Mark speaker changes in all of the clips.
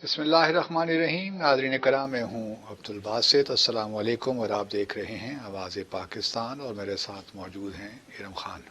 Speaker 1: بسم اللہ الرحمن الرحیم. ناظرین کرام، میں ہوں عبد الباسط. السلام علیکم. اور آپ دیکھ رہے ہیں آواز پاکستان، اور میرے ساتھ موجود ہیں ارم خان.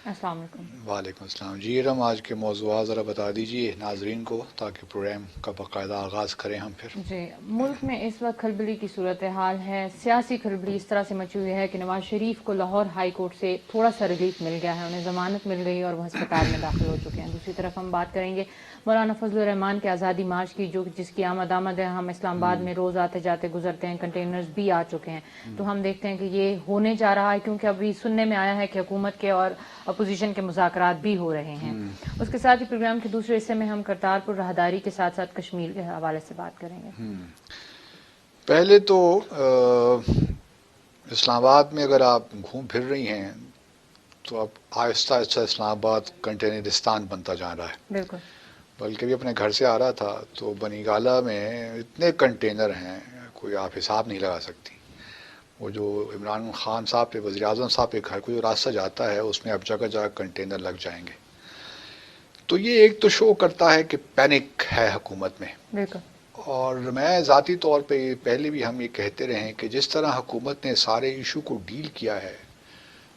Speaker 2: السلام علیکم.
Speaker 1: وعلیکم السلام. جی ارم، آج کے موضوعات ذرا بتا دیجیے ناظرین کو تاکہ پروگرام کا باقاعدہ آغاز کریں ہم پھر.
Speaker 2: جی، ملک میں اس وقت کھلبلی کی صورتحال ہے. سیاسی کھلبلی اس طرح سے مچی ہوئی ہے کہ نواز شریف کو لاہور ہائی کورٹ سے تھوڑا سا ریلیف مل گیا ہے، انہیں ضمانت مل گئی اور وہ ہسپتال میں داخل ہو چکے ہیں. دوسری طرف ہم بات کریں گے مولانا فضل الرحمان کے آزادی مارچ کی، جس کی آمد ہے. ہم اسلام آباد میں روز آتے جاتے گزرتے ہیں، کنٹینرز بھی آ چکے ہیں. تو ہم دیکھتے ہیں کہ یہ ہونے جا رہا ہے، کیونکہ ابھی سننے میں آیا ہے کہ حکومت کے اور اپوزیشن کے مذاکرات بھی ہو رہے ہیں. اس کے ساتھ ہی پروگرام کے دوسرے حصے میں ہم کرتارپور راہداری کے ساتھ ساتھ کشمیر کے حوالے سے بات کریں گے.
Speaker 1: پہلے تو اسلام آباد میں اگر آپ گھوم پھر رہی ہیں تو اب آہستہ آہستہ اسلام آباد کنٹینرستان بنتا جا رہا ہے.
Speaker 2: بالکل.
Speaker 1: بلکہ بھی اپنے گھر سے آ رہا تھا تو بنی گالہ میں اتنے کنٹینر ہیں کوئی آپ حساب نہیں لگا سکتی. وہ جو عمران خان صاحب پہ، وزیر اعظم صاحب کے گھر کو جو راستہ جاتا ہے اس میں اب جگہ جگہ کنٹینر لگ جائیں گے. تو یہ ایک تو شو کرتا ہے کہ پینک ہے حکومت میں.
Speaker 2: بالکل.
Speaker 1: اور میں ذاتی طور پہ پہلے بھی ہم یہ کہتے رہے ہیں کہ جس طرح حکومت نے سارے ایشو کو ڈیل کیا ہے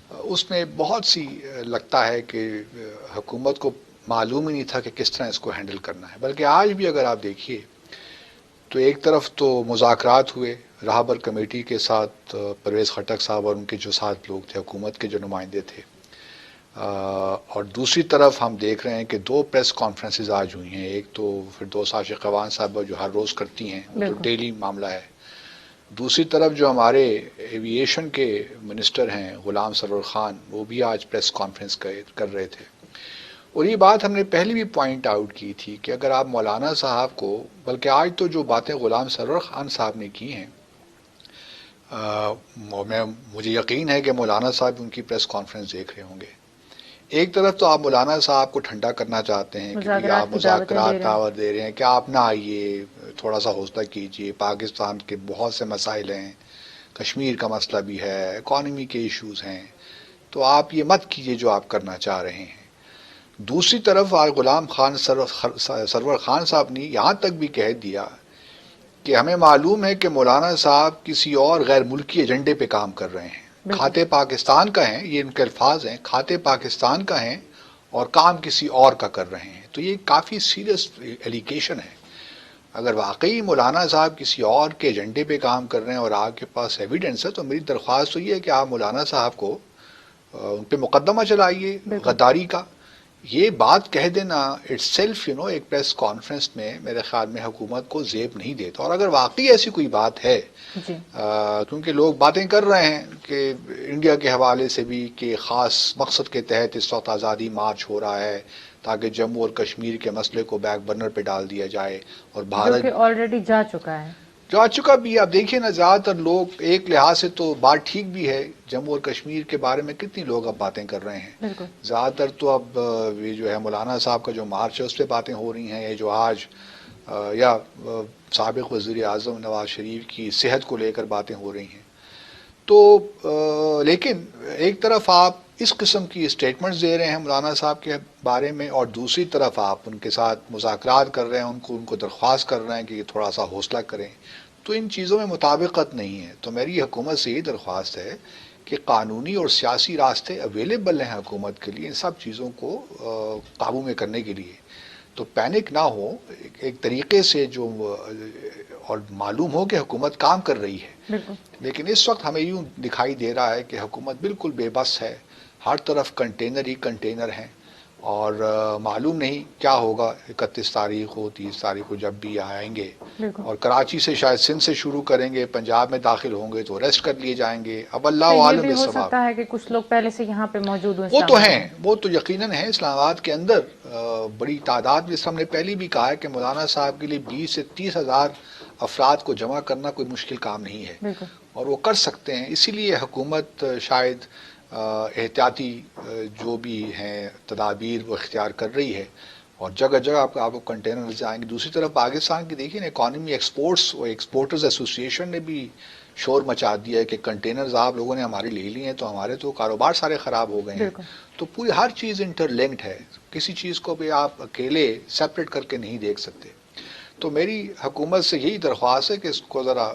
Speaker 1: اس میں بہت سی لگتا ہے کہ حکومت کو معلوم ہی نہیں تھا کہ کس طرح اس کو ہینڈل کرنا ہے. بلکہ آج بھی اگر آپ دیکھیے تو ایک طرف تو مذاکرات ہوئے راہبر کمیٹی کے ساتھ، پرویز خٹک صاحب اور ان کے جو ساتھ لوگ تھے، حکومت کے جو نمائندے تھے، اور دوسری طرف ہم دیکھ رہے ہیں کہ دو پریس کانفرنسز آج ہوئی ہیں. ایک تو فردوس عاشق قوان صاحبہ جو ہر روز کرتی ہیں، وہ تو ڈیلی معاملہ ہے. دوسری طرف جو ہمارے ایویشن کے منسٹر ہیں غلام سرور خان، وہ بھی آج پریس کانفرنس کر رہے تھے. اور یہ بات ہم نے پہلے بھی پوائنٹ آؤٹ کی تھی کہ اگر آپ مولانا صاحب کو، بلکہ آج تو جو باتیں غلام سرور خان صاحب نے کی ہیں، مجھے یقین ہے کہ مولانا صاحب ان کی پریس کانفرنس دیکھ رہے ہوں گے. ایک طرف تو آپ مولانا صاحب کو ٹھنڈا کرنا چاہتے ہیں کہ بھئی آپ مذاکرات دعوت دے رہے ہیں کہ آپ نہ آئیے، تھوڑا سا حوصلہ کیجئے، پاکستان کے بہت سے مسائل ہیں، کشمیر کا مسئلہ بھی ہے، اکانومی کے ایشوز ہیں، تو آپ یہ مت کیجئے جو آپ کرنا چاہ رہے ہیں. دوسری طرف آج غلام خان سرور خان صاحب نے یہاں تک بھی کہہ دیا کہ ہمیں معلوم ہے کہ مولانا صاحب کسی اور غیر ملکی ایجنڈے پہ کام کر رہے ہیں. کھاتے پاکستان کا ہیں، یہ ان کے الفاظ ہیں، کھاتے پاکستان کا ہیں اور کام کسی اور کا کر رہے ہیں. تو یہ کافی سیریس ایلیگیشن ہے. اگر واقعی مولانا صاحب کسی اور کے ایجنڈے پہ کام کر رہے ہیں اور آپ کے پاس ایویڈنس ہے، تو میری درخواست تو یہ ہے کہ آپ مولانا صاحب کو ان پہ مقدمہ چلائیے غداری کا. یہ بات کہہ دینا اٹ سیلف ایک پریس کانفرنس میں میرے خیال میں حکومت کو زیب نہیں دیتا. اور اگر واقعی ایسی کوئی بات ہے، کیونکہ لوگ باتیں کر رہے ہیں کہ انڈیا کے حوالے سے بھی کہ خاص مقصد کے تحت اس وقت آزادی مارچ ہو رہا ہے تاکہ جموں اور کشمیر کے مسئلے کو بیک برنر پہ ڈال دیا جائے، اور بھارت
Speaker 2: جو کہ آلریڈی جا چکا
Speaker 1: بھی. آپ دیکھیں نا، زیادہ تر لوگ ایک لحاظ سے تو بات ٹھیک بھی ہے، جموں اور کشمیر کے بارے میں کتنی لوگ اب باتیں کر رہے ہیں.
Speaker 2: بالکل.
Speaker 1: زیادہ تر تو اب یہ جو ہے مولانا صاحب کا جو مارچ ہے اس پہ باتیں ہو رہی ہیں، جو آج یا سابق وزیر اعظم نواز شریف کی صحت کو لے کر باتیں ہو رہی ہیں. تو لیکن ایک طرف آپ اس قسم کی اسٹیٹمنٹس دے رہے ہیں مولانا صاحب کے بارے میں، اور دوسری طرف آپ ان کے ساتھ مذاکرات کر رہے ہیں، ان کو درخواست کر رہے ہیں کہ تھوڑا سا حوصلہ کریں. تو ان چیزوں میں مطابقت نہیں ہے. تو میری حکومت سے یہ درخواست ہے کہ قانونی اور سیاسی راستے اویلیبل ہیں حکومت کے لیے ان سب چیزوں کو قابو میں کرنے کے لیے. تو پینک نہ ہو ایک طریقے سے، جو اور معلوم ہو کہ حکومت کام کر رہی ہے.
Speaker 2: بالکل.
Speaker 1: لیکن اس وقت ہمیں یوں دکھائی دے رہا ہے کہ حکومت بالکل بے بس ہے، ہر طرف کنٹینر ہی کنٹینر ہیں، اور معلوم نہیں کیا ہوگا 31 تاریخ ہو، 30 تاریخ کو جب بھی آئیں گے.
Speaker 2: بالکل.
Speaker 1: اور کراچی سے شاید سندھ سے شروع کریں گے، پنجاب میں داخل ہوں گے تو اریسٹ کر لیے جائیں گے. اب اللہ
Speaker 2: یہ
Speaker 1: عالم
Speaker 2: بھی ہو
Speaker 1: بالصواب.
Speaker 2: سکتا ہے کہ کچھ لوگ پہلے سے یہاں پہ موجود
Speaker 1: وہ تو ہیں، وہ تو یقیناً ہیں اسلام آباد کے اندر بڑی تعداد میں. جس ہم نے پہلے بھی کہا ہے کہ مولانا صاحب کے لیے 20 سے 30 ہزار افراد کو جمع کرنا کوئی مشکل کام نہیں ہے.
Speaker 2: بالکل.
Speaker 1: اور وہ کر سکتے ہیں. اسی لیے حکومت شاید احتیاطی جو بھی ہیں تدابیر وہ اختیار کر رہی ہے، اور جگہ جگہ آپ کو کنٹینر نظر آئیں گے. دوسری طرف پاکستان کی دیکھیے نا اکانومی، ایکسپورٹس اور ایکسپورٹرز ایسوسیشن نے بھی شور مچا دیا ہے کہ کنٹینرز آپ لوگوں نے ہمارے لے لیے ہیں تو ہمارے تو کاروبار سارے خراب ہو گئے ہیں. تو پوری ہر چیز انٹر لنکڈ ہے، کسی چیز کو بھی آپ اکیلے سیپریٹ کر کے نہیں دیکھ سکتے. تو میری حکومت سے یہی درخواست ہے کہ اس کو ذرا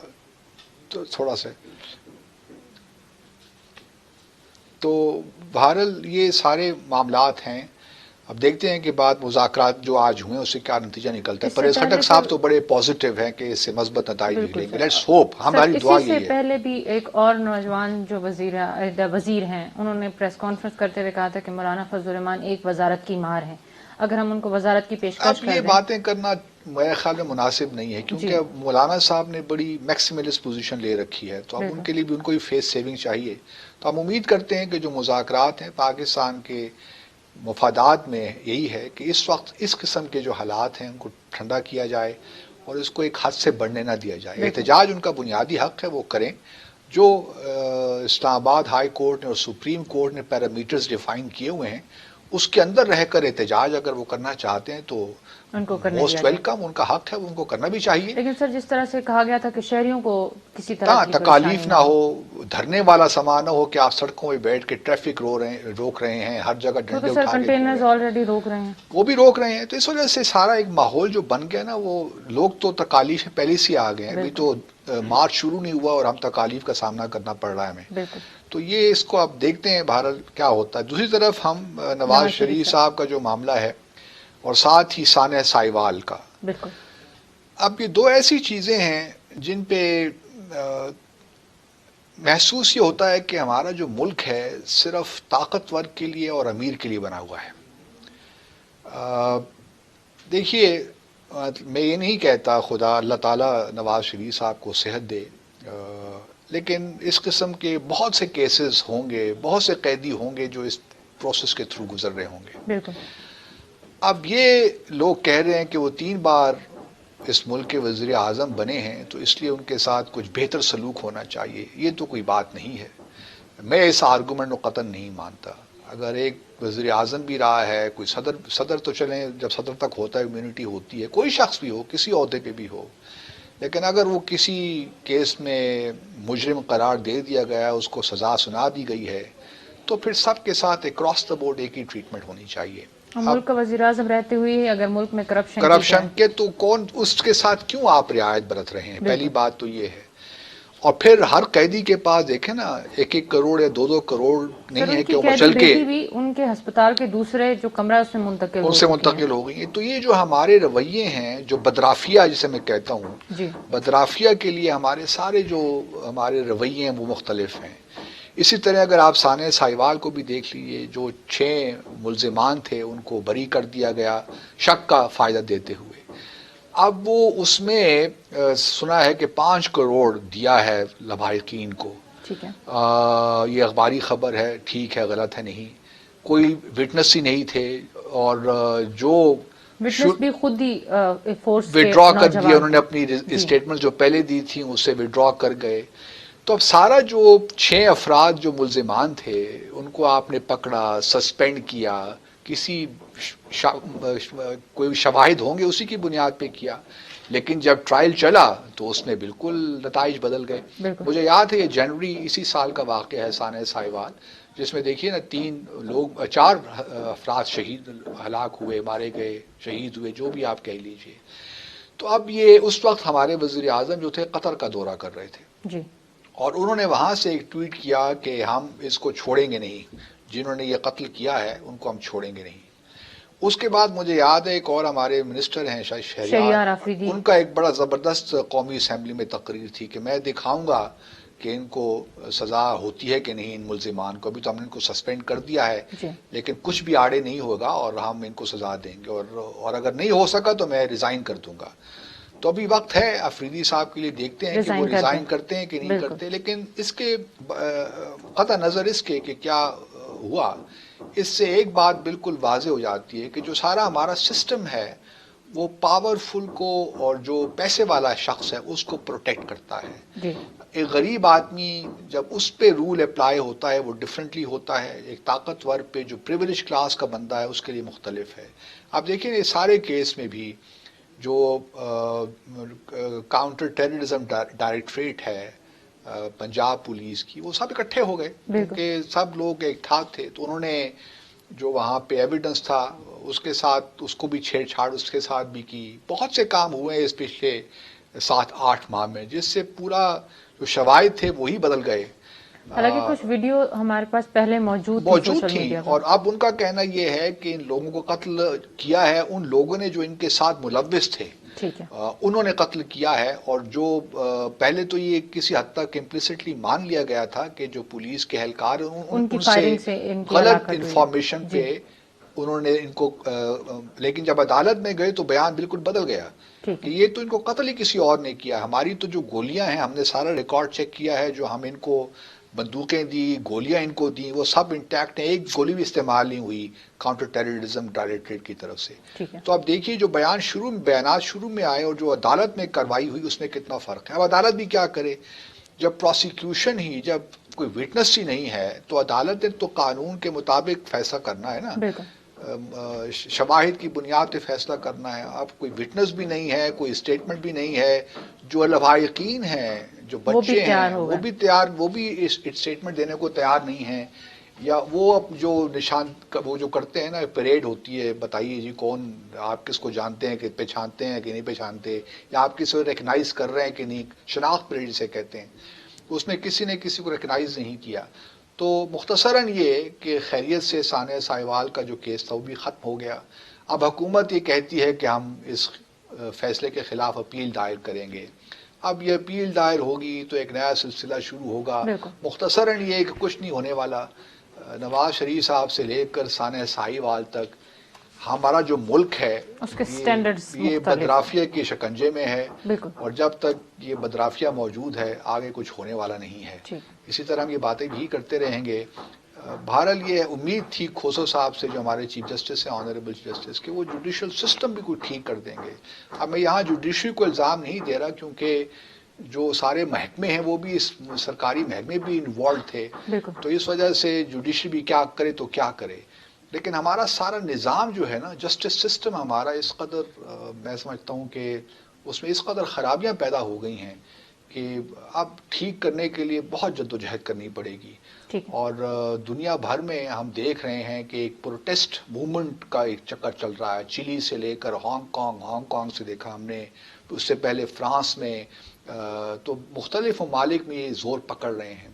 Speaker 1: تھوڑا سا تو بہرحال یہ سارے معاملات ہیں. اب دیکھتے ہیں کہ بعد مذاکرات جو آج ہوئے اس سے کیا نتیجہ نکلتا ہے. پرویز خٹک صاحب تو بڑے پازیٹیو ہیں کہ اس سے مثبت نتائج نکلیں گے. Let's hope. ہماری دعا
Speaker 2: اسی سے
Speaker 1: یہی ہے.
Speaker 2: پہلے بھی ایک اور نوجوان جو وزیر ہیں انہوں نے پریس کانفرنس کرتے ہوئے کہا تھا کہ مولانا فضل الرحمان ایک وزارت کی مار ہیں. اگر ہم ان کو وزارت کی پیشکش
Speaker 1: اب
Speaker 2: کر دیں.
Speaker 1: یہ باتیں کرنا میرے خیال میں مناسب نہیں ہے کیونکہ اب مولانا صاحب نے بڑی میکسیملسٹ پوزیشن لے رکھی ہے تو اب ان کے لیے بھی ان کو بھی فیس سیونگ چاہیے. تو ہم امید کرتے ہیں کہ جو مذاکرات ہیں پاکستان کے مفادات میں یہی ہے کہ اس وقت اس قسم کے جو حالات ہیں ان کو ٹھنڈا کیا جائے اور اس کو ایک حد سے بڑھنے نہ دیا جائے. احتجاج ان کا بنیادی حق ہے, وہ کریں. جو اسلام آباد ہائی کورٹ نے اور سپریم کورٹ نے پیرامیٹرز ڈیفائن کیے ہوئے ہیں اس کے اندر رہ کر احتجاج اگر وہ کرنا چاہتے ہیں تو
Speaker 2: ان کو کرنے
Speaker 1: موسٹ ویلکم, ان کا حق ہے, ان کو کرنا بھی چاہیے.
Speaker 2: لیکن سر جس طرح سے کہا گیا تھا کہ شہریوں کو کسی طرح کی
Speaker 1: تکالیف نہ ہو, دھرنے والا سامان نہ ہو کہ آپ سڑکوں میں بیٹھ کے ٹریفک روک رہے ہیں, ہر جگہ ڈنڈے اٹھا کے
Speaker 2: کنٹینرز آلریڈی روک رہے ہیں,
Speaker 1: وہ بھی روک رہے ہیں. تو اس وجہ سے سارا ایک ماحول جو بن گیا نا, وہ لوگ تو تکالیف میں پہلے سے آ گئے ہیں. ابھی تو مارچ شروع نہیں ہوا اور ہم تکالیف کا سامنا کرنا پڑ رہا ہے ہمیں. تو یہ اس کو آپ دیکھتے ہیں بہرحال کیا ہوتا ہے. دوسری طرف ہم نواز شریف صاحب کا جو معاملہ ہے اور ساتھ ہی سانحہ سائیوال کا, اب یہ دو ایسی چیزیں ہیں جن پہ محسوس یہ ہوتا ہے کہ ہمارا جو ملک ہے صرف طاقتور کے لیے اور امیر کے لیے بنا ہوا ہے. دیکھیے میں یہ نہیں کہتا خدا اللہ تعالیٰ نواز شریف صاحب کو صحت دے, لیکن اس قسم کے بہت سے کیسز ہوں گے, بہت سے قیدی ہوں گے جو اس پروسیس کے تھرو گزر رہے ہوں گے.
Speaker 2: بالکل.
Speaker 1: اب یہ لوگ کہہ رہے ہیں کہ وہ 3 بار اس ملک کے وزیر اعظم بنے ہیں تو اس لیے ان کے ساتھ کچھ بہتر سلوک ہونا چاہیے. یہ تو کوئی بات نہیں ہے. میں اس آرگومنٹ کو قطعاً نہیں مانتا. اگر ایک وزیر اعظم بھی رہا ہے, کوئی صدر تو چلیں جب صدر تک ہوتا ہے امیونٹی ہوتی ہے, کوئی شخص بھی ہو کسی عہدے پہ بھی ہو, لیکن اگر وہ کسی کیس میں مجرم قرار دے دیا گیا, اس کو سزا سنا دی گئی ہے, تو پھر سب کے ساتھ اکراس دا بورڈ ایک ہی ٹریٹمنٹ ہونی چاہیے.
Speaker 2: ملک کا وزیر اعظم رہتے ہوئے اگر ملک میں
Speaker 1: کرپشن کے تو کون اس کے ساتھ کیوں آپ رعایت برت رہے ہیں؟ پہلی بات تو یہ ہے. اور پھر ہر قیدی کے پاس دیکھیں نا 1-1 کروڑ یا 2-2 کروڑ نہیں ہے کہ وہ مچل کے
Speaker 2: بھی ان کے ہسپتال کے دوسرے جو کمرہ اس میں
Speaker 1: منتقل ہو گئی ہیں. تو یہ جو ہمارے رویے ہیں جو بدرافیہ جسے میں کہتا ہوں, بدرافیہ کے لیے ہمارے سارے جو ہمارے رویے ہیں وہ مختلف ہیں. اسی طرح اگر آپ سانحہ سائیوال کو بھی دیکھ لیجیے, جو 6 ملزمان تھے ان کو بری کر دیا گیا شک کا فائدہ دیتے ہوئے. اب وہ اس میں سنا ہے کہ 5 کروڑ دیا ہے لبائقین کو. یہ اخباری خبر ہے, ٹھیک ہے غلط ہے نہیں, کوئی وٹنس ہی نہیں تھے, اور جو
Speaker 2: بھی خود ہی
Speaker 1: وڈرا کر دیا انہوں نے, اپنی اسٹیٹمنٹ جو پہلے دی تھی اسے وڈرا کر گئے. تو اب سارا جو 6 افراد جو ملزمان تھے ان کو آپ نے پکڑا, سسپینڈ کیا, کسی کوئی شواہد ہوں گے اسی کی بنیاد پہ کیا, لیکن جب ٹرائل چلا تو اس میں بالکل نتائج بدل گئے. مجھے یاد ہے یہ جنوری اسی سال کا واقعہ ہے سانحہ سائیوال, جس میں دیکھیے نا 4 افراد شہید ہلاک ہوئے, مارے گئے, شہید ہوئے, جو بھی آپ کہہ لیجئے. تو اب یہ اس وقت ہمارے وزیر اعظم جو تھے قطر کا دورہ کر رہے تھے, اور انہوں نے وہاں سے ایک ٹویٹ کیا کہ ہم اس کو چھوڑیں گے نہیں, جنہوں نے یہ قتل کیا ہے ان کو ہم چھوڑیں گے نہیں. اس کے بعد مجھے یاد ہے ایک اور ہمارے منسٹر ہیں شہریار آفریدی, ان کا ایک بڑا زبردست قومی اسمبلی میں تقریر تھی کہ میں دکھاؤں گا کہ ان کو سزا ہوتی ہے کہ نہیں, ان ملزمان کو. ابھی تو ہم نے ان کو سسپینڈ کر دیا ہے لیکن کچھ بھی آڑے نہیں ہوگا اور ہم ان کو سزا دیں گے, اور اگر نہیں ہو سکا تو میں ریزائن کر دوں گا. تو ابھی وقت ہے افریدی صاحب کے لیے, دیکھتے ہیں کہ وہ ریزائن کرتے ہیں کہ نہیں کرتے. لیکن اس کے قطع نظر اس کے کہ کیا ہوا, اس سے ایک بات بالکل واضح ہو جاتی ہے کہ جو سارا ہمارا سسٹم ہے وہ پاورفل کو اور جو پیسے والا شخص ہے اس کو پروٹیکٹ کرتا ہے. ایک غریب آدمی جب اس پہ رول اپلائی ہوتا ہے وہ ڈفرینٹلی ہوتا ہے, ایک طاقتور پہ جو پریویلیج کلاس کا بندہ ہے اس کے لیے مختلف ہے. آپ دیکھیں یہ سارے کیس میں بھی جو کاؤنٹر ٹیررزم ڈائریکٹریٹ ہے پنجاب پولیس کی, وہ سب اکٹھے ہو گئے کیونکہ سب لوگ ایک ٹھاک تھے. تو انہوں نے جو وہاں پہ ایویڈنس تھا اس کے ساتھ اس کو بھی چھیڑ چھاڑ اس کے ساتھ بھی کی. بہت سے کام ہوئے ہیں اس پچھلے 7-8 ماہ میں جس سے پورا جو شواہد تھے وہی بدل گئے.
Speaker 2: حالانکہ کچھ ویڈیو ہمارے پاس پہلے موجود سوشل
Speaker 1: تھیں
Speaker 2: میڈیا پر.
Speaker 1: اور اب ان کا کہنا یہ ہے کہ ان لوگوں کو قتل کیا ہے ان لوگوں نے جو ان کے ساتھ ملوث تھے.
Speaker 2: ٹھیک ہے.
Speaker 1: انہوں نے قتل کیا ہے. اور جو پہلے تو یہ کسی حد تک امپلیسٹلی مان لیا گیا تھا کہ جو پولیس کے اہلکار
Speaker 2: ان کی فائرنگ سے ان کی
Speaker 1: غلط
Speaker 2: ہلاکت ہوئی.
Speaker 1: انفارمیشن پہ انہوں نے ان کو لیکن جب عدالت میں گئے تو بیان بالکل بدل گیا کہ یہ تو ان کو قتل ہی کسی اور نے کیا. ہماری تو جو گولیاں ہیں ہم نے سارا ریکارڈ چیک کیا ہے, جو ہم ان کو بندوقیں دی, گولیاں ان کو دیں, وہ سب انٹیکٹ ہیں, ایک گولی بھی استعمال نہیں ہوئی کاؤنٹر ٹیررزم ڈائریکٹریٹ کی طرف سے. تو اب دیکھیے جو بیانات شروع میں آئے اور جو عدالت میں کارروائی ہوئی اس میں کتنا فرق ہے. اب عدالت بھی کیا کرے جب پروسیکیوشن ہی, جب کوئی وٹنس ہی نہیں ہے تو عدالت نے تو قانون کے مطابق فیصلہ کرنا ہے نا, شواہد کی بنیاد پہ فیصلہ کرنا ہے. اب کوئی وٹنس بھی نہیں ہے, کوئی اسٹیٹمنٹ بھی نہیں ہے, جو لواحقین ہیں جو بچے ہیں وہ بھی اسٹیٹمنٹ دینے کو تیار نہیں ہیں, یا وہ اب جو وہ جو کرتے ہیں نا پریڈ ہوتی ہے, بتائیے جی کون آپ کس کو جانتے ہیں, کہ پہچانتے ہیں کہ نہیں پہچانتے, یا آپ کسی کو ریکگنائز کر رہے ہیں کہ نہیں, شناخت پریڈ جسے کہتے ہیں, اس میں کسی نے کسی کو ریکگنائز نہیں کیا. تو مختصراً یہ کہ خیریت سے ثانیہ ساہیوال کا جو کیس تھا وہ بھی ختم ہو گیا. اب حکومت یہ کہتی ہے کہ ہم اس فیصلے کے خلاف اپیل دائر کریں گے. اب یہ اپیل دائر ہوگی تو ایک نیا سلسلہ شروع ہوگا. مختصراً یہ کہ کچھ نہیں ہونے والا. نواز شریف صاحب سے لے کر ثانیہ ساہیوال تک ہمارا جو ملک ہے یہ بدرافیہ کے شکنجے میں ہے, اور جب تک یہ بدرافیہ موجود ہے آگے کچھ ہونے والا نہیں ہے. اسی طرح ہم یہ باتیں بھی کرتے رہیں گے. بہرحال یہ امید تھی کھوسو صاحب سے جو ہمارے چیف جسٹس ہیں, آنریبل چیف جسٹس, کہ وہ جوڈیشل سسٹم بھی کوئی ٹھیک کر دیں گے. اب میں یہاں جوڈیشری کو الزام نہیں دے رہا کیونکہ جو سارے محکمے ہیں وہ بھی اس سرکاری محکمے بھی انوالو تھے, تو اس وجہ سے جوڈیشری بھی کیا کرے تو کیا کرے. لیکن ہمارا سارا نظام جو ہے نا, جسٹس سسٹم ہمارا اس قدر میں سمجھتا ہوں کہ اس میں اس قدر خرابیاں پیدا ہو گئی ہیں کہ اب ٹھیک کرنے کے لیے بہت جدوجہد کرنی پڑے گی. اور دنیا بھر میں ہم دیکھ رہے ہیں کہ ایک پروٹیسٹ موومنٹ کا ایک چکر چل رہا ہے, چلی سے لے کر ہانگ کانگ سے دیکھا ہم نے, اس سے پہلے فرانس میں, تو مختلف ممالک میں یہ زور پکڑ رہے ہیں.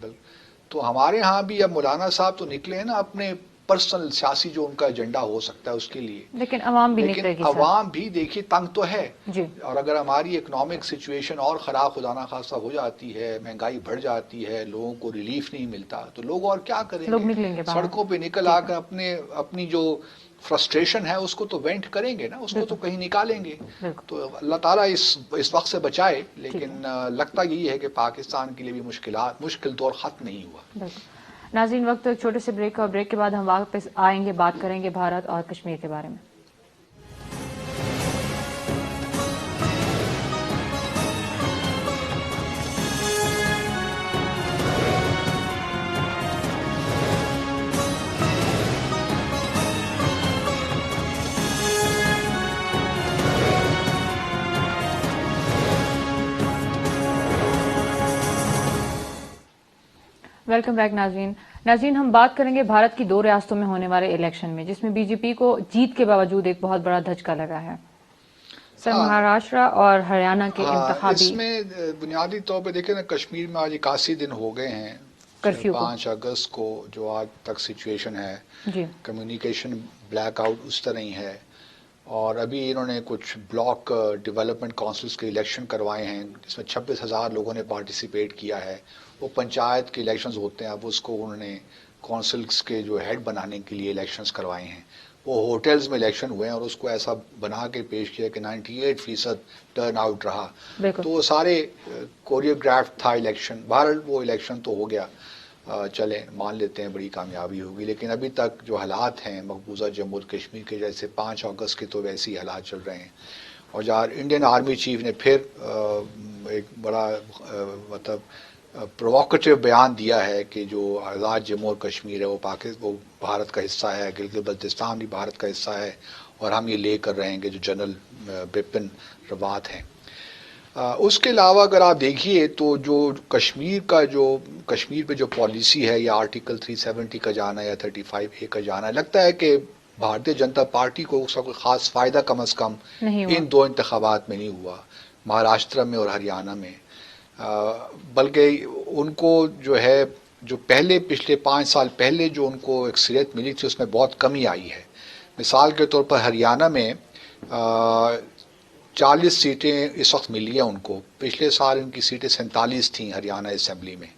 Speaker 1: تو ہمارے ہاں بھی اب مولانا صاحب تو نکلے ہیں نا اپنے پرسنل سیاسی جو ان کا ایجنڈا ہو سکتا ہے اس کے لیے,
Speaker 2: لیکن عوام
Speaker 1: بھی دیکھیے تنگ تو ہے. اور اگر ہماری اکنامک سچویشن اور خراب خدا نخواستہ ہو جاتی ہے, مہنگائی بڑھ جاتی ہے, لوگوں کو ریلیف نہیں ملتا, تو لوگ اور کیا کریں گے, سڑکوں پہ نکل آ کر اپنی جو فرسٹریشن ہے اس کو تو وینٹ کریں گے نا, اس کو تو کہیں نکالیں گے. تو اللہ تعالیٰ اس وقت سے بچائے, لیکن لگتا یہی ہے کہ پاکستان کے لیے بھی مشکل دور ختم نہیں ہوا.
Speaker 2: ناظرین, وقت ایک چھوٹے سے بریک, اور بریک کے بعد ہم واپس آئیں گے, بات کریں گے بھارت اور کشمیر کے بارے میں. ویلکم بیک ناظرین, ہم بات کریں گے بھارت کی 2 ریاستوں میں ہونے والے الیکشن میں, جس میں بی جے پی کو جیت کے باوجود ایک بہت بڑا دھچکا لگا ہے. سر, مہاراشٹر اور ہریانہ کے انتخابی,
Speaker 1: اس میں بنیادی طور پہ دیکھیں نا, کشمیر میں آج 81 دن ہو گئے ہیں 5 اگست کو, جو آج تک سچویشن ہے, کمیونیکیشن بلیک آؤٹ اس طرح ہی ہے. اور ابھی انہوں نے کچھ بلاک ڈیولپمنٹ کونسلز کے الیکشن کروائے ہیں جس میں 26,000 لوگوں نے پارٹیسپیٹ کیا ہے. وہ پنچایت کے الیکشنز ہوتے ہیں, اب اس کو انہوں نے کونسلز کے جو ہیڈ بنانے کے لیے الیکشنز کروائے ہیں. وہ ہوٹلز میں الیکشن ہوئے ہیں اور اس کو ایسا بنا کے پیش کیا کہ 98% ٹرن آؤٹ رہا. تو وہ سارے کوریوگراف تھا الیکشن. بہرحال وہ الیکشن تو ہو گیا, چلیں مان لیتے ہیں بڑی کامیابی ہوگی. لیکن ابھی تک جو حالات ہیں مقبوضہ جموں اور کشمیر کے, جیسے 5 اگست کے تو ویسے ہی حالات چل رہے ہیں. اور جہاں انڈین آرمی چیف نے پھر ایک بڑا پرووکیٹو بیان دیا ہے کہ جو آزاد جموں اور کشمیر ہے وہ بھارت کا حصہ ہے, گلگت بلتستان بھی بھارت کا حصہ ہے, اور ہم یہ لے کر رہیں گے جو جنرل بپن راوت ہیں. اس کے علاوہ اگر آپ دیکھیے تو جو کشمیر پہ جو پالیسی ہے یا آرٹیکل 370 کا جانا یا 35A کا جانا، لگتا ہے کہ بھارتیہ جنتا پارٹی کو اس کا کوئی خاص فائدہ کم از کم
Speaker 2: نہیں ہوا.
Speaker 1: ان دو انتخابات میں نہیں ہوا، مہاراشٹر میں اور ہریانہ میں. بلکہ ان کو جو ہے جو پچھلے 5 سال پہلے جو ان کو اکثریت ملی تھی اس میں بہت کمی آئی ہے. مثال کے طور پر ہریانہ میں 40 سیٹیں اس وقت ملی ہیں ان کو، پچھلے سال ان کی سیٹیں 47 تھیں ہریانہ اسمبلی میں.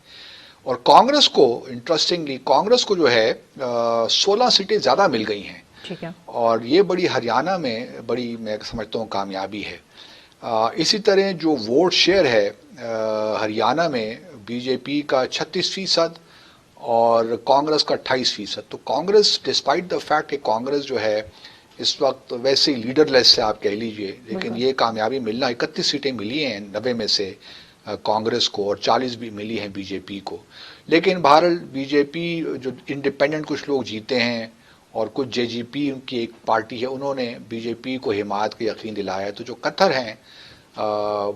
Speaker 1: اور کانگریس کو انٹرسٹنگلی کانگریس کو جو ہے 16 سیٹیں زیادہ مل گئی ہیں.
Speaker 2: ٹھیک ہے.
Speaker 1: اور یہ بڑی ہریانہ میں بڑی میں سمجھتا ہوں کامیابی ہے. اسی طرح جو ووٹ شیئر ہے ہریانہ میں بی جے پی کا 36% اور کانگریس کا 28%. تو کانگریس ڈسپائٹ دا فیکٹ کہ کانگریس جو ہے اس وقت ویسے ہی لیڈر لیس سے آپ کہہ لیجئے، لیکن یہ کامیابی ملنا 31 سیٹیں ملی ہیں 90 میں سے کانگریس کو، اور 40 بھی ملی ہیں بی جے پی کو. لیکن بہرحال بی جے پی جو انڈیپینڈنٹ کچھ لوگ جیتے ہیں اور کچھ جے جی پی ان کی ایک پارٹی ہے، انہوں نے بی جے پی کو حمایت کا یقین دلایا ہے. تو جو قطر ہیں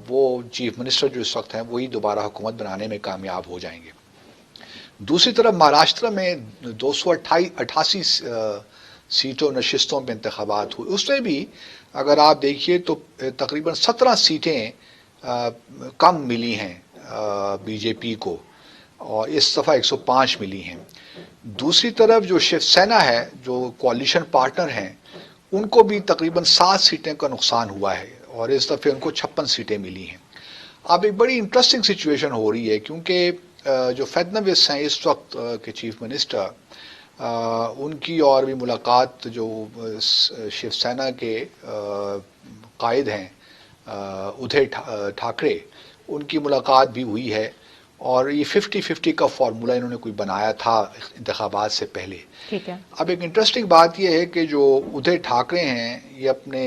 Speaker 1: وہ چیف منسٹر جو اس وقت ہیں وہی دوبارہ حکومت بنانے میں کامیاب ہو جائیں گے. دوسری طرف مہاراشٹر میں 288 سیٹوں نشستوں پہ انتخابات ہوئے. اس میں بھی اگر آپ دیکھیے تو تقریباً 17 سیٹیں کم ملی ہیں بی جے پی کو، اور اس دفعہ 105 ملی ہیں. دوسری طرف جو شیو سینا ہے جو کوalition پارٹنر ہیں، ان کو بھی تقریباً 7 سیٹیں کا نقصان ہوا ہے، اور اس دفعہ ان کو 56 سیٹیں ملی ہیں. اب ایک بڑی انٹرسٹنگ سچویشن ہو رہی ہے کیونکہ جو فڈنویس ہیں اس وقت کے چیف منسٹر، ان کی اور بھی ملاقات جو شیو سینا کے قائد ہیں ادھے ٹھاکرے، ان کی ملاقات بھی ہوئی ہے، اور یہ 50-50 کا فارمولا انہوں نے کوئی بنایا تھا انتخابات سے پہلے.
Speaker 2: ٹھیک ہے.
Speaker 1: اب ایک انٹرسٹنگ بات یہ ہے کہ جو ادھے ٹھاکرے ہیں یہ اپنے،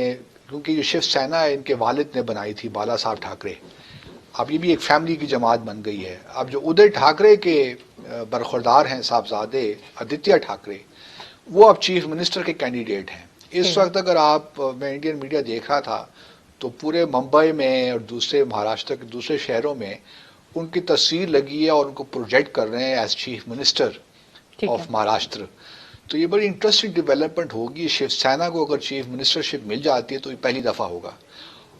Speaker 1: کیونکہ جو شیو سینا ہے ان کے والد نے بنائی تھی بالا صاحب ٹھاکرے، اب یہ بھی ایک فیملی کی جماعت بن گئی ہے. اب جو ادھے ٹھاکرے کے برخوردار ہیں صاحبزادے آدتیہ ٹھاکرے، وہ اب چیف منسٹر کے کینڈیڈیٹ ہیں. اس وقت اگر آپ، میں انڈین میڈیا دیکھ رہا تھا تو پورے ممبئی میں اور دوسرے مہاراشٹر کے دوسرے شہروں میں ان کی تصویر لگی ہے اور ان کو پروجیکٹ کر رہے ہیں as chief minister of Maharashtra. تو یہ بڑی انٹرسٹنگ ڈیولپمنٹ ہوگی. شیو سینا کو اگر چیف منسٹرشپ مل جاتی ہے تو یہ پہلی دفعہ ہوگا،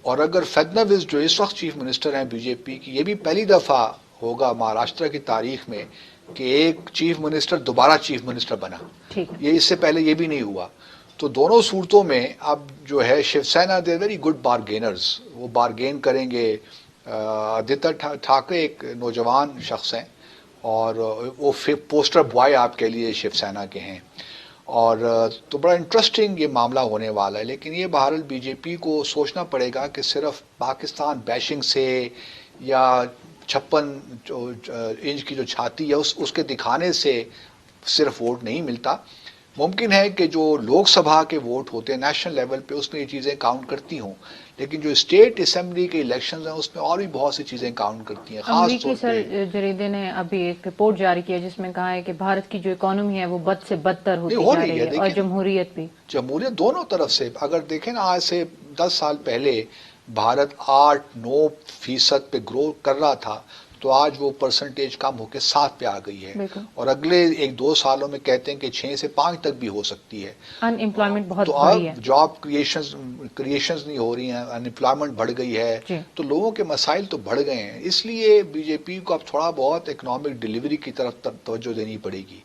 Speaker 1: اور اگر فڈنویس جو اس وقت چیف منسٹر ہیں بی جے پی کی، یہ بھی پہلی دفعہ ہوگا مہاراشٹر کی تاریخ میں کہ ایک چیف منسٹر دوبارہ چیف منسٹر بنا. یہ اس سے پہلے یہ بھی نہیں ہوا. تو دونوں صورتوں میں اب جو ہے Shiv Sena they very good بارگینرز، وہ بارگین کریں گے. آدتیہ ٹھاکرے ایک نوجوان شخص ہیں اور وہ پوسٹر بوائے آپ کے لیے شیو سینا کے ہیں، اور تو بڑا انٹرسٹنگ یہ معاملہ ہونے والا ہے. لیکن یہ بہرحال بی جے پی کو سوچنا پڑے گا کہ صرف پاکستان بیشنگ سے یا 56 انچ کی جو چھاتی ہے اس کے دکھانے سے صرف ووٹ نہیں ملتا. ممکن ہے کہ جو لوک سبھا کے ووٹ ہوتے ہیں نیشنل لیول پہ اس میں یہ چیزیں کاؤنٹ کرتی ہوں، لیکن جو اسٹیٹ اسمبلی کے الیکشنز ہیں اس میں اور بھی بہت سی چیزیں کاؤنٹ کرتی ہیں. خاص طور پہ
Speaker 2: جریدے نے ابھی ایک رپورٹ جاری کیا جس میں کہا ہے کہ بھارت کی جو اکانومی ہے وہ بد سے بدتر ہوتی
Speaker 1: ہو
Speaker 2: جا
Speaker 1: رہی ہے.
Speaker 2: اور جمہوریت بھی،
Speaker 1: جمہوریت دونوں طرف سے اگر دیکھیں نا، آج سے 10 سال پہلے بھارت 8-9% پہ گرو کر رہا تھا، تو آج وہ پرسنٹیج کم ہو کے 7 پہ آ گئی ہے، اور اگلے 1-2 سالوں میں کہتے ہیں کہ 6 سے 5 تک بھی ہو سکتی ہے.
Speaker 2: ان امپلائمنٹ بہت
Speaker 1: تو
Speaker 2: بڑی ہے،
Speaker 1: اب جاب کریشنز نہیں ہو رہی ہیں، ان امپلائمنٹ بڑھ گئی ہے، تو لوگوں کے مسائل تو بڑھ گئے ہیں. اس لیے بی جے پی کو اب تھوڑا بہت اکنامک ڈیلیوری کی طرف توجہ دینی پڑے گی.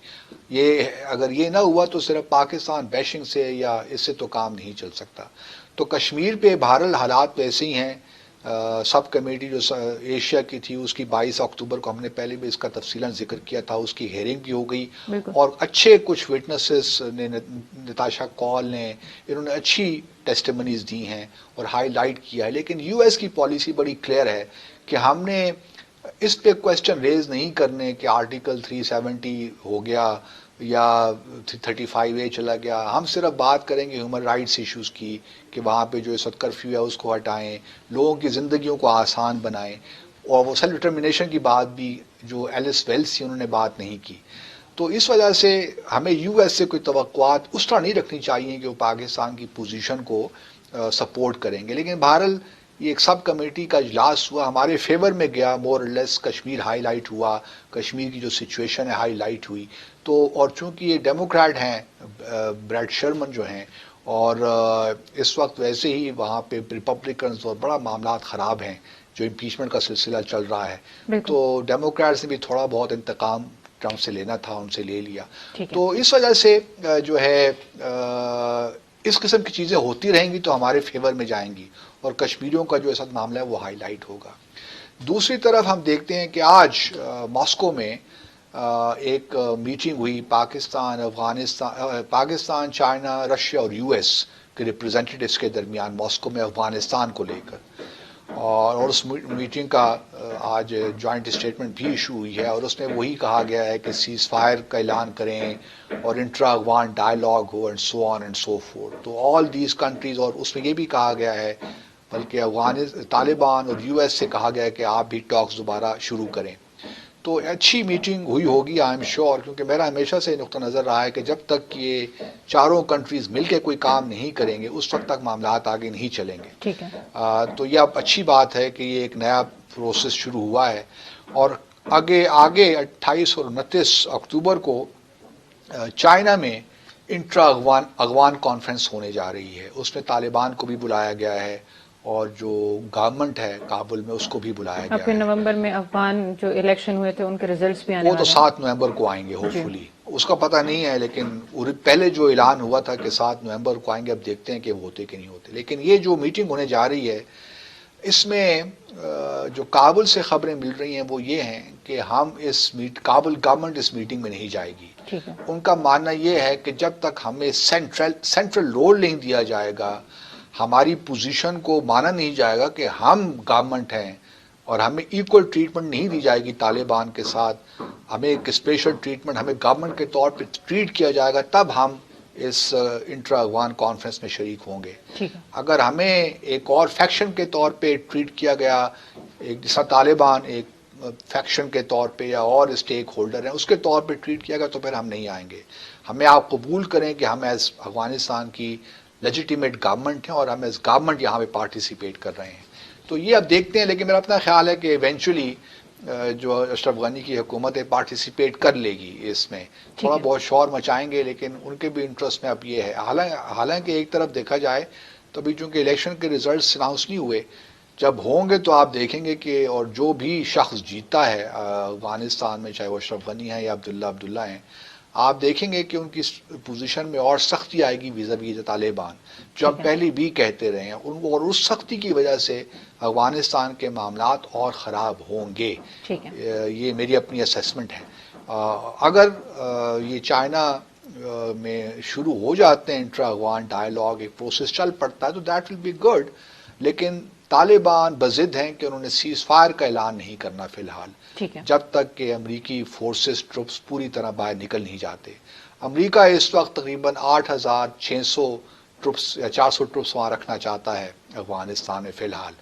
Speaker 1: یہ اگر یہ نہ ہوا تو صرف پاکستان بیشنگ سے یا اس سے تو کام نہیں چل سکتا. تو کشمیر پہ بہرحال حالات ویسے ہی ہیں. سب کمیٹی جو ایشیا کی تھی اس کی 22 اکتوبر کو ہم نے پہلے بھی اس کا تفصیلاً ذکر کیا تھا، اس کی ہیئرنگ بھی ہو گئی، اور اچھے کچھ وٹنسز نے، نتاشا کال نے، انہوں نے اچھی ٹیسٹیمنیز دی ہیں اور ہائی لائٹ کیا ہے. لیکن یو ایس کی پالیسی بڑی کلیئر ہے کہ ہم نے اس پہ کویسچن ریز نہیں کرنے کہ آرٹیکل 370 ہو گیا یا 35A چلا گیا. ہم صرف بات کریں گے ہیومن رائٹس ایشوز کی، کہ وہاں پہ جو اس وقت کرفیو ہے اس کو ہٹائیں، لوگوں کی زندگیوں کو آسان بنائیں. اور وہ سیلف ڈٹرمنیشن کی بات بھی جو ایلس ویلس تھی انہوں نے بات نہیں کی. تو اس وجہ سے ہمیں یو ایس سے کوئی توقعات اس طرح نہیں رکھنی چاہیے کہ وہ پاکستان کی پوزیشن کو سپورٹ کریں گے. لیکن بہرحال یہ ایک سب کمیٹی کا اجلاس ہوا, ہمارے فیور میں گیا, مور اور لیس کشمیر ہائی لائٹ ہوا, کشمیر کی جو سچویشن ہے ہائی لائٹ ہوئی. تو اور چونکہ یہ ڈیموکریٹ ہیں بریڈ شرمن جو ہیں, اور اس وقت ویسے ہی وہاں پہ ریپبلکنز اور بڑا معاملات خراب ہیں, جو امپیچمنٹ کا سلسلہ چل رہا ہے, تو ڈیموکریٹس نے بھی تھوڑا بہت انتقام ٹرمپ سے لینا تھا, ان سے لے لیا. تو اس وجہ سے جو ہے اس قسم کی چیزیں ہوتی رہیں گی تو ہمارے فیور میں جائیں گی, اور کشمیریوں کا جو اس وقت معاملہ ہے وہ ہائی لائٹ ہوگا. دوسری طرف ہم دیکھتے ہیں کہ آج ماسکو میں ایک میٹنگ ہوئی پاکستان, افغانستان, پاکستان, چائنا, رشیا اور یو ایس کے ریپرزینٹیوز کے درمیان ماسکو میں افغانستان کو لے کر, اور اس میٹنگ کا آج جوائنٹ اسٹیٹمنٹ بھی ایشو ہوئی ہے, اور اس میں وہی کہا گیا ہے کہ سیز فائر کا اعلان کریں اور intra Afghan dialogue who and so on and so forth. تو آل دیز کنٹریز, اور اس میں یہ بھی کہا گیا ہے بلکہ طالبان اور یو ایس سے کہا گیا ہے کہ آپ بھی ٹاکس دوبارہ شروع کریں. تو اچھی میٹنگ ہوئی ہوگی آئی ایم شیور, کیونکہ میرا ہمیشہ سے نقطہ نظر رہا ہے کہ جب تک یہ چاروں کنٹریز مل کے کوئی کام نہیں کریں گے اس وقت تک معاملات آگے نہیں چلیں گے.
Speaker 2: ٹھیک ہے.
Speaker 1: تو یہ اب اچھی بات ہے کہ یہ ایک نیا پروسیس شروع ہوا ہے, اور آگے 28 اور 29 اکتوبر کو چائنا میں انٹرا افغان کانفرنس ہونے جا رہی ہے. اس میں طالبان کو بھی بلایا گیا ہے, اور جو گورنمنٹ ہے کابل میں اس کو بھی بلایا گیا
Speaker 2: پھر
Speaker 1: ہے.
Speaker 2: نومبر میں افغان جو الیکشن ہوئے تھے ان کے ریزلٹس بھی آنے
Speaker 1: وہ تو
Speaker 2: والے ہیں.
Speaker 1: 7 نومبر کو آئیں گے ہوپ فلی, اس کا پتہ نہیں ہے, لیکن پہلے جو اعلان ہوا تھا کہ 7 نومبر کو آئیں گے, اب دیکھتے ہیں کہ وہ ہوتے کہ نہیں ہوتے. لیکن یہ جو میٹنگ ہونے جا رہی ہے اس میں جو کابل سے خبریں مل رہی ہیں وہ یہ ہیں کہ ہم کابل گورنمنٹ اس میٹنگ میں نہیں جائے گی. ان کا ماننا یہ ہے کہ جب تک ہمیں سینٹرل رول نہیں دیا جائے گا, ہماری پوزیشن کو مانا نہیں جائے گا کہ ہم گورنمنٹ ہیں, اور ہمیں ایکول ٹریٹمنٹ نہیں دی جائے گی طالبان کے ساتھ, ہمیں ایک اسپیشل ٹریٹمنٹ ہمیں گورنمنٹ کے طور پہ ٹریٹ کیا جائے گا, تب ہم اس انٹرا افغان کانفرنس میں شریک ہوں گے. اگر ہمیں ایک اور فیکشن کے طور پہ ٹریٹ کیا گیا, ایک جیسا طالبان ایک فیکشن کے طور پہ یا اور اسٹیک ہولڈر ہیں اس کے طور پہ ٹریٹ کیا گیا, تو پھر ہم نہیں آئیں گے. ہمیں آپ قبول کریں کہ ہم ایز افغانستان کی لیجیٹیمیٹ گورنمنٹ ہیں, اور ہم ایز گورنمنٹ یہاں پہ پارٹیسپیٹ کر رہے ہیں. تو یہ اب دیکھتے ہیں, لیکن میرا اپنا خیال ہے کہ ایونچولی جو اشرف غنی کی حکومت ہے پارٹیسپیٹ کر لے گی اس میں, تھوڑا بہت شور مچائیں گے, لیکن ان کے بھی انٹرسٹ میں اب یہ ہے. حالانکہ ایک طرف دیکھا جائے تو ابھی چونکہ الیکشن کے ریزلٹس اناؤنس نہیں ہوئے, جب ہوں گے تو آپ دیکھیں گے کہ اور جو بھی شخص جیتا ہے افغانستان میں, چاہے وہ اشرف غنی ہیں یا عبداللہ ہیں, آپ دیکھیں گے کہ ان کی پوزیشن میں اور سختی آئے گی ویزا طالبان, جو ہم پہلے بھی کہتے رہے ہیں, اور اس سختی کی وجہ سے افغانستان کے معاملات اور خراب ہوں گے. یہ میری اپنی اسیسمنٹ ہے. اگر یہ چائنا میں شروع ہو جاتے ہیں انٹرا افغان ڈائلاگ, ایک پروسیس چل پڑتا ہے, تو دیٹ ول بی گڈ. لیکن طالبان بضد ہیں کہ انہوں نے سیز فائر کا اعلان نہیں کرنا فی الحال, جب تک کہ امریکی فورسز ٹروپس پوری طرح باہر نکل نہیں جاتے. امریکہ اس وقت تقریباً 8,600 ٹروپس یا 400 ٹروپس وہاں رکھنا چاہتا ہے افغانستان میں فی الحال.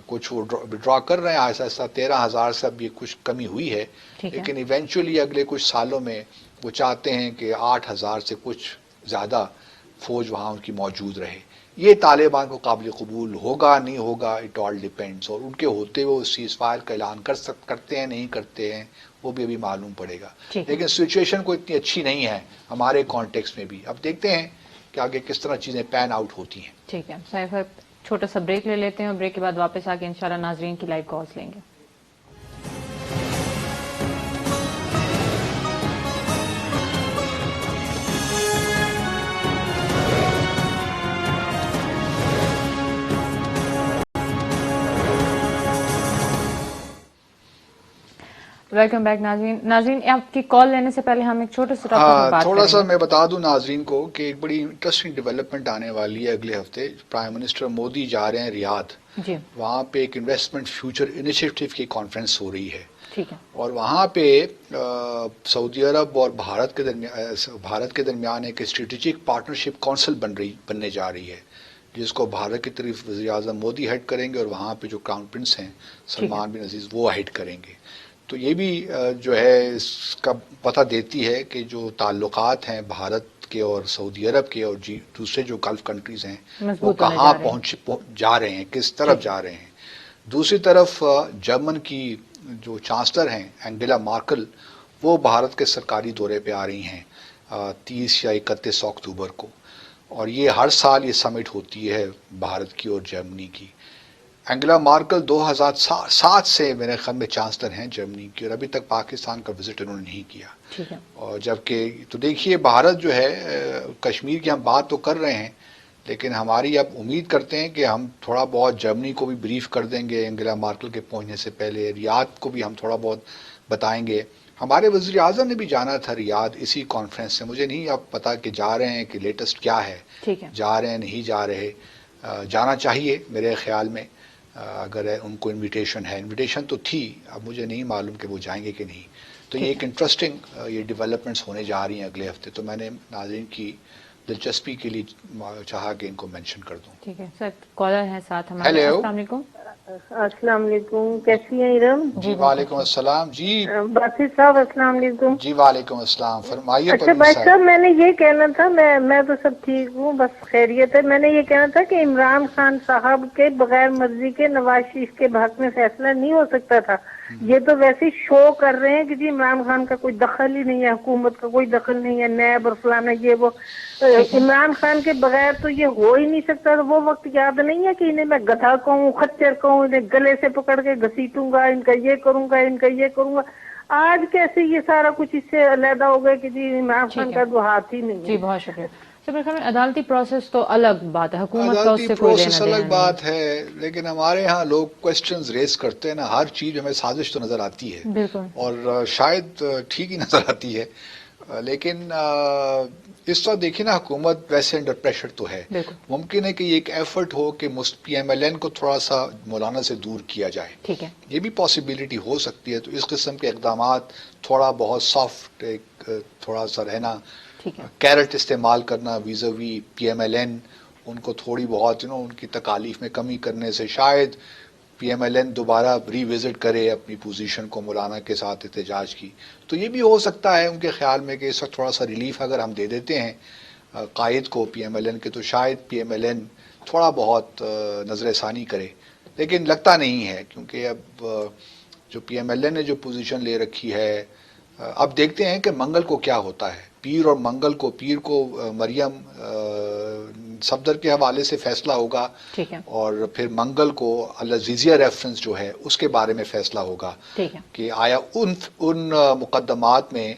Speaker 1: کچھ وہ ڈرا کر رہے ہیں آہستہ آہستہ, 13,000 سے اب یہ کچھ کمی ہوئی ہے, لیکن ایونچولی اگلے کچھ سالوں میں وہ چاہتے ہیں کہ 8,000 سے کچھ زیادہ فوج وہاں ان کی موجود رہے. یہ طالبان کو قابل قبول ہوگا نہیں ہوگا, اٹ آل ڈیپینڈس, اور ان کے ہوتے ہوئے سیز فائر کا اعلان کرتے ہیں نہیں کرتے ہیں وہ بھی ابھی معلوم پڑے گا. لیکن سچویشن کو اتنی اچھی نہیں ہے ہمارے کانٹیکسٹ میں بھی. اب دیکھتے ہیں کہ آگے کس طرح چیزیں پین آؤٹ ہوتی ہیں.
Speaker 2: ٹھیک ہے سیف, چھوٹا سا بریک لے لیتے ہیں, اور بریک کے بعد واپس آ کے انشاءاللہ ناظرین کی لائیو کالز لیں گے. ویلکم بیک ناظرین, آپ کی کال لینے سے پہلے ہم ایک چھوٹے سے ٹاپک پر بات
Speaker 1: تھوڑا سا میں بتا دوں ناظرین کو کہ ایک بڑی انٹرسٹنگ ڈیولپمنٹ آنے والی ہے اگلے ہفتے. پرائم منسٹر مودی جا رہے ہیں ریاض, وہاں پہ ایک انویسٹمنٹ فیوچر انیشیٹو کی کانفرنس ہو رہی ہے. اور وہاں پہ سعودی عرب اور بھارت کے درمیان ایک اسٹریٹجک پارٹنرشپ کونسل بننے جا رہی ہے, جس کو بھارت کی طرف وزیر اعظم مودی ہیڈ کریں گے, اور وہاں پہ جو کراؤن پرنس ہیں سلمان بن عزیز وہ ہیڈ کریں گے. تو یہ بھی جو ہے اس کا پتہ دیتی ہے کہ جو تعلقات ہیں بھارت کے اور سعودی عرب کے اور دوسرے جو گلف کنٹریز ہیں وہ
Speaker 2: مضبوط ہونے
Speaker 1: کہاں
Speaker 2: جا رہے ہیں۔
Speaker 1: جا رہے ہیں، کس طرف جا رہے ہیں۔ دوسری طرف جرمن کی جو چانسلر ہیں اینگیلا مارکل، وہ بھارت کے سرکاری دورے پہ آ رہی ہیں 30 یا 31 اکتوبر کو، اور یہ ہر سال یہ سمٹ ہوتی ہے بھارت کی اور جرمنی کی۔ اینگیلا مارکل 2007 سے میرے خیال میں چانسلر ہیں جرمنی کی، اور ابھی تک پاکستان کا وزٹ انہوں نے نہیں کیا۔
Speaker 2: ٹھیک ہے،
Speaker 1: اور جبکہ تو دیکھیے بھارت جو ہے کشمیر کی ہم بات تو کر رہے ہیں، لیکن ہماری اب امید کرتے ہیں کہ ہم تھوڑا بہت جرمنی کو بھی بریف کر دیں گے اینگیلا مارکل کے پہنچنے سے پہلے، ریاض کو بھی ہم تھوڑا بہت بتائیں گے۔ ہمارے وزیر اعظم نے بھی جانا تھا ریاض اسی کانفرنس سے، مجھے نہیں اب پتا کہ جا رہے ہیں کہ لیٹسٹ کیا ہے،
Speaker 2: ٹھیک ہے،
Speaker 1: جا رہے ہیں نہیں جا رہے۔ جانا چاہیے میرے خیال میں، اگر ان کو انویٹیشن ہے، انویٹیشن تو تھی، اب مجھے نہیں معلوم کہ وہ جائیں گے کہ نہیں۔ تو یہ ایک انٹرسٹنگ یہ ڈیولپمنٹس ہونے جا رہی ہیں اگلے ہفتے، تو میں نے ناظرین کی دلچسپی کے لیے چاہا کہ ان کو مینشن کر دوں۔
Speaker 2: ٹھیک ہے سر، کالر ہے ساتھ ہمارے۔
Speaker 1: ہیلو،
Speaker 2: السلام علیکم۔
Speaker 3: السلام علیکم، کیسی ہیں ارم؟
Speaker 1: جی وعلیکم السلام جی۔
Speaker 3: باسط صاحب السلام علیکم۔
Speaker 1: جی وعلیکم السلام، فرمائیے
Speaker 3: اچھا
Speaker 1: پروین
Speaker 3: بھائی
Speaker 1: صاحب۔
Speaker 3: صاحب، میں نے یہ کہنا تھا، میں تو سب ٹھیک ہوں، بس خیریت ہے۔ میں نے یہ کہنا تھا کہ عمران خان صاحب کے بغیر مرضی کے نواز شریف کے حق میں فیصلہ نہیں ہو سکتا تھا۔ یہ تو ویسے شو کر رہے ہیں کہ جی عمران خان کا کوئی دخل ہی نہیں ہے، حکومت کا کوئی دخل نہیں ہے، نیب اور فلانا یہ وہ۔ عمران خان کے بغیر تو یہ ہو ہی نہیں سکتا۔ وہ وقت یاد نہیں ہے کہ انہیں میں گدھا کہوں، خچر کہوں، انہیں گلے سے پکڑ کے گھسیٹوں گا، ان کا یہ کروں گا، ان کا یہ کروں گا۔ آج کیسے یہ سارا کچھ اس سے علیحدہ ہو گیا کہ جی عمران خان کا تو ہاتھ ہی نہیں ہے۔
Speaker 2: جی بہت شکریہ سر۔ میرے خیال میں عدالتی پروسیس تو الگ بات ہے، حکومت کا اس
Speaker 1: عدالتی
Speaker 2: سے کوئی لینا
Speaker 1: پروسیس
Speaker 2: دینا
Speaker 1: الگ
Speaker 2: نہیں
Speaker 1: بات ہے، لیکن ہمارے ہاں لوگ کوشچنز ریز کرتے ہیں نا، ہر چیز ہمیں سازش تو نظر آتی ہے،
Speaker 2: بالکل،
Speaker 1: اور شاید ٹھیک ہی نظر آتی ہے، لیکن اس وقت دیکھیں نا حکومت ویسے انڈر پریشر تو ہے۔
Speaker 2: بالکل،
Speaker 1: ممکن ہے کہ یہ ایک ایفرٹ ہو کہ پی ایم ایل این کو تھوڑا سا مولانا سے دور کیا جائے،
Speaker 2: ٹھیک ہے،
Speaker 1: یہ بھی پاسبلٹی ہو سکتی ہے۔ تو اس قسم کے اقدامات، تھوڑا بہت سافٹ تھوڑا سا رہنا،
Speaker 2: ٹھیک ہے،
Speaker 1: کیرٹ استعمال کرنا ویزاوی پی ایم ایل این، ان کو تھوڑی بہت ان کی تکالیف میں کمی کرنے سے شاید پی ایم ایل این دوبارہ ری وزٹ کرے اپنی پوزیشن کو مولانا کے ساتھ احتجاج کی۔ تو یہ بھی ہو سکتا ہے ان کے خیال میں کہ اس وقت تھوڑا سا ریلیف اگر ہم دے دیتے ہیں قائد کو پی ایم ایل این کے، تو شاید پی ایم ایل این تھوڑا بہت نظر ثانی کرے، لیکن لگتا نہیں ہے، کیونکہ اب جو پی ایم ایل این نے جو پوزیشن لے رکھی ہے، اب دیکھتے ہیں کہ منگل کو کیا ہوتا ہے۔ پیر اور منگل کو، پیر کو مریم صفدر کے حوالے سے فیصلہ ہوگا،
Speaker 2: ٹھیک ہے،
Speaker 1: اور پھر منگل کو العزیزیہ ریفرنس جو ہے اس کے بارے میں فیصلہ ہوگا
Speaker 2: ٹھیک ہے،
Speaker 1: کہ آیا ان مقدمات میں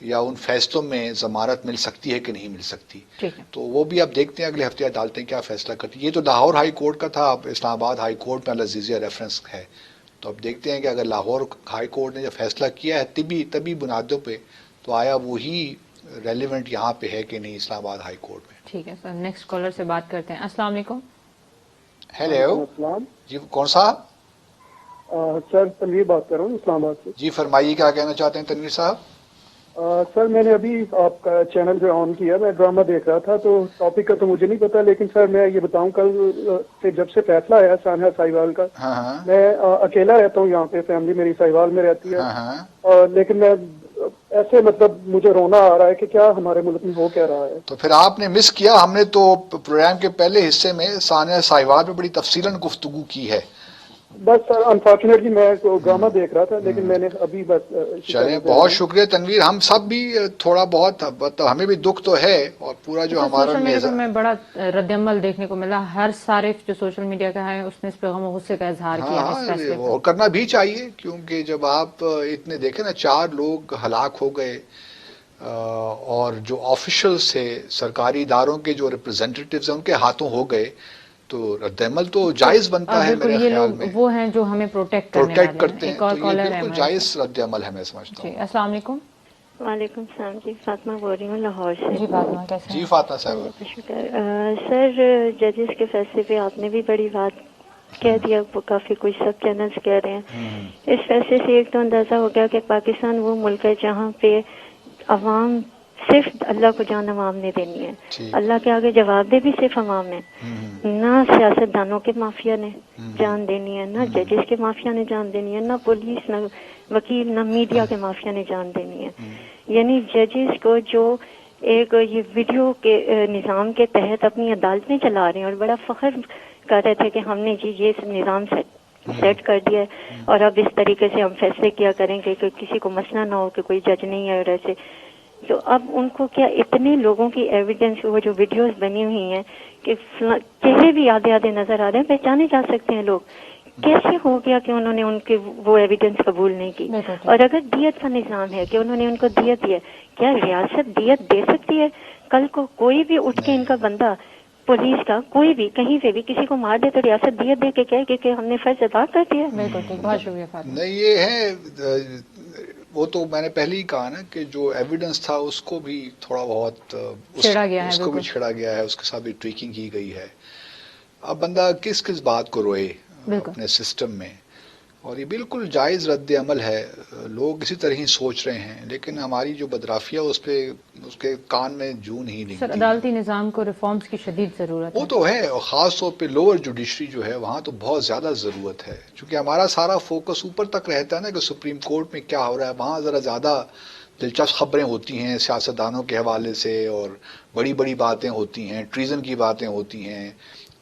Speaker 1: یا ان فیصلوں میں ضمانت مل سکتی ہے کہ نہیں مل سکتی۔
Speaker 2: ٹھیک ہے،
Speaker 1: تو وہ بھی اب دیکھتے ہیں اگلے ہفتے عدالتیں کیا فیصلہ کرتی ہیں۔ یہ تو لاہور ہائی کورٹ کا تھا، اب اسلام آباد ہائی کورٹ میں العزیزیہ ریفرنس ہے، تو اب دیکھتے ہیں کہ اگر لاہور ہائی کورٹ نے جو فیصلہ کیا ہے طبی بنیادوں پہ، تو آیا وہی ریلیونٹ یہاں پہ ہے کہ نہیں اسلام آباد ہائی کورٹ میں۔
Speaker 2: ٹھیک ہے سر، نیکسٹ کالر سے بات کرتے ہیں۔ السلام علیکم۔
Speaker 1: ہیلو،
Speaker 4: السلام
Speaker 1: جی کون صاحب؟
Speaker 4: سر، تنویر بات کر رہا ہوں اسلام آباد سے۔
Speaker 1: جی فرمائیے، کیا کہنا چاہتے ہیں تنویر صاحب؟
Speaker 4: سر میں نے ابھی آپ کا چینل جو آن کیا، میں ڈرامہ دیکھ رہا تھا، تو ٹاپک کا تو مجھے نہیں پتا، لیکن سر میں یہ بتاؤں کل سے جب سے فیصلہ آیا سانحہ ساہیوال کا،
Speaker 1: ہاں ہاں
Speaker 4: میں اکیلا رہتا ہوں یہاں پہ، فیملی میری ساہیوال میں رہتی ہے،
Speaker 1: ہاں ہاں،
Speaker 4: لیکن میں ایسے مطلب مجھے رونا آ رہا ہے کہ کیا ہمارے ملک میں ہو کیا رہا ہے۔
Speaker 1: تو پھر آپ نے مس کیا، ہم نے تو پروگرام کے پہلے حصے میں سانحہ ساہیوال پہ بڑی تفصیلاً گفتگو کی ہے۔
Speaker 4: بس سر انفارچونیٹلی میں ڈرامہ دیکھ رہا تھا، لیکن میں نے ابھی بس
Speaker 1: چلیں، بہت شکریہ تنویر، ہم سب بھی تھوڑا بہت ہمیں بھی دکھ تو ہے، اور پورا جو ہمارا
Speaker 2: سوشل میڈیا پر میں بڑا رد عمل دیکھنے کو ملا، ہر صارف جو سوشل میڈیا کا ہے اس نے اس پہ غم و غصے کا اظہار کیا ہے اس فیصلے پر۔
Speaker 1: وہ کرنا بھی چاہیے، کیونکہ جب آپ اتنے دیکھیں نا 4 لوگ ہلاک ہو گئے، اور جو آفیشلز تھے سرکاری اداروں کے جو ریپرزینٹیٹیوز ہیں ان کے ہاتھوں ہو گئے، تو رد عمل تو جائز بنتا ہے
Speaker 2: بالکل،
Speaker 1: میرے
Speaker 2: یہ
Speaker 1: خیال
Speaker 2: لوگ
Speaker 1: میں،
Speaker 2: وہ ہیں جو ہمیں پروٹیکٹ کرنے
Speaker 1: پروٹیکٹ
Speaker 2: والے
Speaker 1: کرتے
Speaker 2: ہیں۔
Speaker 1: ہیں،
Speaker 2: ایک اور
Speaker 1: تو یہ
Speaker 2: کالر ہے
Speaker 1: بالکل
Speaker 2: ہمارے
Speaker 1: جائز
Speaker 2: ساتھ۔
Speaker 1: رد عمل ہے، میں سمجھتا
Speaker 2: جی
Speaker 1: ہوں۔
Speaker 2: السلام علیکم۔
Speaker 5: وعلیکم السلام جی، فاطمہ بول رہی ہوں لاہور سے۔
Speaker 2: جی فاطمہ کیسے
Speaker 1: جی
Speaker 2: ہیں؟
Speaker 1: فاطمہ صاحب،
Speaker 5: اللہ کا شکر۔ سر ججز کے فیصلے پہ آپ نے بھی بڑی بات کہہ دیا، وہ کافی کچھ سب چینلز کہہ رہے ہیں۔ اس فیصلے سے ایک تو اندازہ ہو گیا کہ پاکستان وہ ملک ہے جہاں پہ عوام صرف اللہ کو جان عوام نے دینی ہے،
Speaker 1: ٹھیک،
Speaker 5: اللہ کے آگے جواب دے بھی صرف عوام نے، نہ سیاست دانوں کے مافیا نے جان دینی ہے، نہ ججز کے مافیا نے جان دینی ہے، نہ پولیس، نہ وکیل، نہ میڈیا کے مافیا نے جان دینی ہے۔ یعنی ججز کو جو ایک یہ ویڈیو کے نظام کے تحت اپنی عدالتیں چلا رہے ہیں اور بڑا فخر کر رہے تھے کہ ہم نے جی یہ نظام سیٹ کر دیا ہے اور اب اس طریقے سے ہم فیصلے کیا کریں گے کہ کسی کو مسئلہ نہ ہو کہ کوئی جج نہیں ہے اور ایسے. تو اب ان کو کیا اتنے لوگوں کی ایویڈنس وہ جو ویڈیوز بنی ہوئی ہیں کہ چہرے بھی آدھے آدھے نظر آ رہے ہیں, پہچانے جا سکتے ہیں لوگ. کیسے ہو گیا کہ انہوں نے ان کے وہ ایویڈنس قبول نہیں کی؟ اور اگر دیت کا نظام ہے کہ انہوں نے ان کو دیت دی ہے, کیا ریاست دیت دے سکتی ہے؟ کل کو کوئی بھی اٹھ کے ان کا بندہ پولیس کا کوئی بھی کہیں پہ بھی کسی کو مار دے تو ریاست دیت دے کے کہے کہ ہم نے فرض ادا کر دیا.
Speaker 2: بہت شکریہ فاطمہ.
Speaker 1: نہیں, یہ ہے وہ تو میں نے پہلے ہی کہا نا کہ جو ایویڈنس تھا اس کو بھی تھوڑا بہت
Speaker 2: چھیڑا گیا ہے,
Speaker 1: اس کو بھی چھیڑا گیا ہے, اس کے ساتھ بھی ٹویکنگ کی گئی ہے. اب بندہ کس کس بات کو روئے اپنے سسٹم میں, اور یہ بالکل جائز رد عمل ہے. لوگ اسی طرح ہی سوچ رہے ہیں, لیکن ہماری جو بدرافیہ اس کے کان میں جوں نہیں لگتی.
Speaker 2: سر, عدالتی نظام کو ریفارمز کی شدید ضرورت ہے.
Speaker 1: وہ تو ہے, اور خاص طور پہ لوور جوڈیشری جو ہے وہاں تو بہت زیادہ ضرورت ہے, کیونکہ ہمارا سارا فوکس اوپر تک رہتا ہے نا کہ سپریم کورٹ میں کیا ہو رہا ہے. وہاں ذرا زیادہ دلچسپ خبریں ہوتی ہیں سیاستدانوں کے حوالے سے, اور بڑی بڑی باتیں ہوتی ہیں, ٹریزن کی باتیں ہوتی ہیں,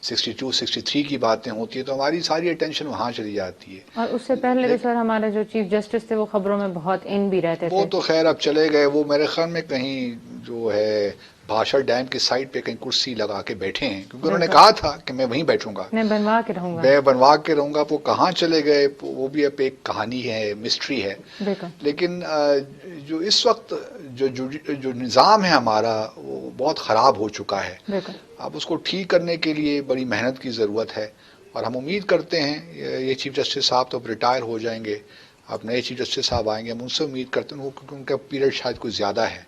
Speaker 1: 62, 63 کی باتیں ہوتی ہیں, تو ہماری ساری اٹینشن وہاں چلی جاتی ہے.
Speaker 2: اور اس سے پہلے بھی سر ہمارے جو چیف جسٹس تھے وہ خبروں میں بہت ان بھی رہتے تھے.
Speaker 1: وہ تو خیر اب چلے گئے, وہ میرے خیال میں کہیں جو ہے بھاشر ڈیم کی سائڈ پہ کہیں کرسی لگا کے بیٹھے ہیں, کیونکہ انہوں نے کہا تھا کہ میں وہیں بیٹھوں گا,
Speaker 2: میں بنوا کے رہوں گا,
Speaker 1: میں بنوا کے رہوں گا. وہ کہاں چلے گئے وہ بھی اب ایک کہانی ہے, مسٹری ہے. لیکن جو اس وقت جو نظام ہے ہمارا وہ بہت خراب ہو چکا ہے. اب اس کو ٹھیک کرنے کے لیے بڑی محنت کی ضرورت ہے, اور ہم امید کرتے ہیں یہ چیف جسٹس صاحب تو ریٹائر ہو جائیں گے, اب نئے چیف جسٹس صاحب آئیں گے, ہم ان سے امید کرتے ہیں کیونکہ ان کا پیریڈ شاید کوئی زیادہ ہے,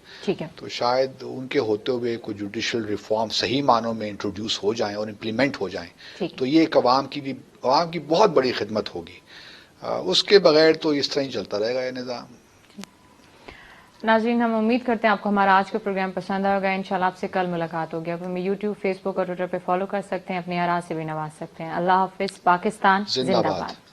Speaker 1: تو شاید ان کے ہوتے ہوئے کوئی جوڈیشل ریفارم صحیح معنوں میں انٹروڈیوس ہو جائیں اور امپلیمنٹ ہو جائیں, تو یہ ایک عوام کی بہت بڑی خدمت ہوگی. اس کے بغیر تو اس طرح ہی چلتا رہے گا یہ نظام.
Speaker 2: ناظرین, ہم امید کرتے ہیں آپ کو ہمارا آج کا پروگرام پسند آئے گا. انشاءاللہ آپ سے کل ملاقات ہوگی. اب ہمیں یوٹیوب, فیس بک اور ٹویٹر پہ فالو کر سکتے ہیں, اپنی آراء سے بھی نواز سکتے ہیں. اللہ حافظ. پاکستان زندہ باد.